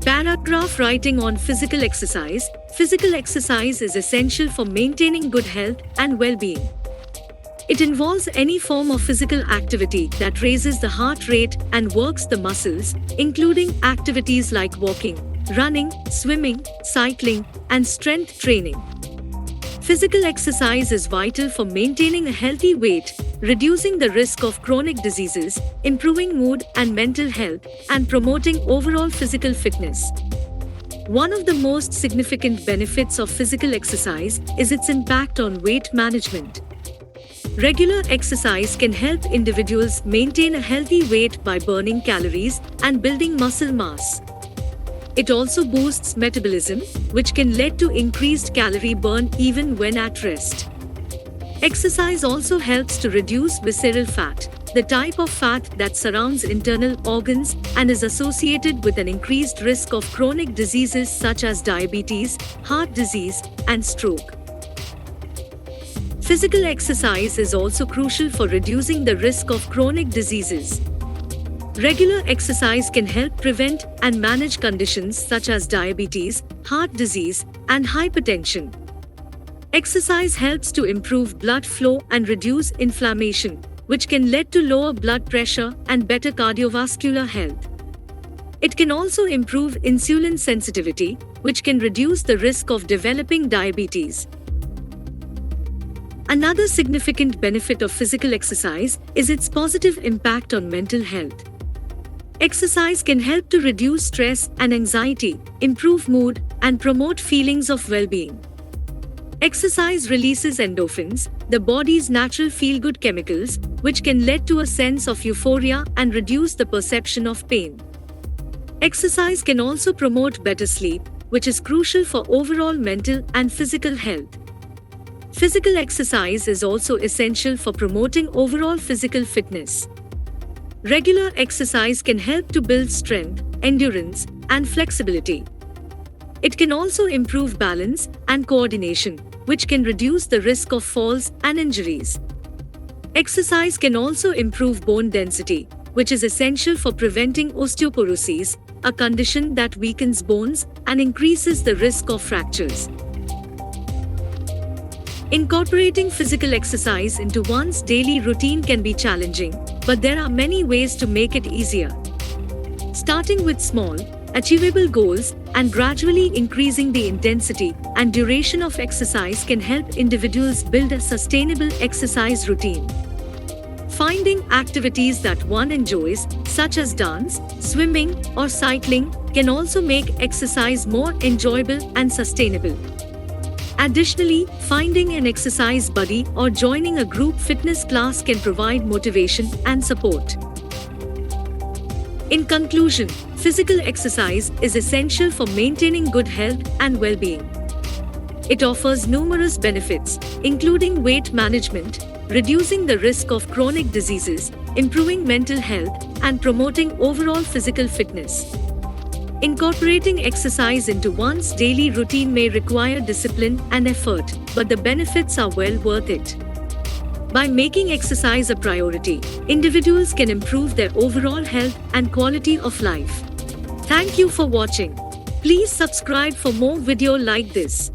Paragraph writing on physical exercise. Physical exercise is essential for maintaining good health and well-being. It involves any form of physical activity that raises the heart rate and works the muscles, including activities like walking, running, swimming, cycling, and strength training. Physical exercise is vital for maintaining a healthy weight, reducing the risk of chronic diseases, improving mood and mental health, and promoting overall physical fitness. One of the most significant benefits of physical exercise is its impact on weight management. Regular exercise can help individuals maintain a healthy weight by burning calories and building muscle mass. It also boosts metabolism, which can lead to increased calorie burn even when at rest. Exercise also helps to reduce visceral fat, the type of fat that surrounds internal organs and is associated with an increased risk of chronic diseases such as diabetes, heart disease, and stroke. Physical exercise is also crucial for reducing the risk of chronic diseases. Regular exercise can help prevent and manage conditions such as diabetes, heart disease, and hypertension. Exercise helps to improve blood flow and reduce inflammation, which can lead to lower blood pressure and better cardiovascular health. It can also improve insulin sensitivity, which can reduce the risk of developing diabetes. Another significant benefit of physical exercise is its positive impact on mental health. Exercise can help to reduce stress and anxiety, improve mood, and promote feelings of well-being. Exercise releases endorphins, the body's natural feel-good chemicals, which can lead to a sense of euphoria and reduce the perception of pain. Exercise can also promote better sleep, which is crucial for overall mental and physical health. Physical exercise is also essential for promoting overall physical fitness. Regular exercise can help to build strength, endurance, and flexibility. It can also improve balance and coordination, which can reduce the risk of falls and injuries. Exercise can also improve bone density, which is essential for preventing osteoporosis, a condition that weakens bones and increases the risk of fractures. Incorporating physical exercise into one's daily routine can be challenging, but there are many ways to make it easier. Starting with small, achievable goals and gradually increasing the intensity and duration of exercise can help individuals build a sustainable exercise routine. Finding activities that one enjoys, such as dance, swimming, or cycling, can also make exercise more enjoyable and sustainable. Additionally, finding an exercise buddy or joining a group fitness class can provide motivation and support. In conclusion, physical exercise is essential for maintaining good health and well-being. It offers numerous benefits, including weight management, reducing the risk of chronic diseases, improving mental health, and promoting overall physical fitness. Incorporating exercise into one's daily routine may require discipline and effort, but the benefits are well worth it. By making exercise a priority, individuals can improve their overall health and quality of life. Thank you for watching. Please subscribe for more videos like this.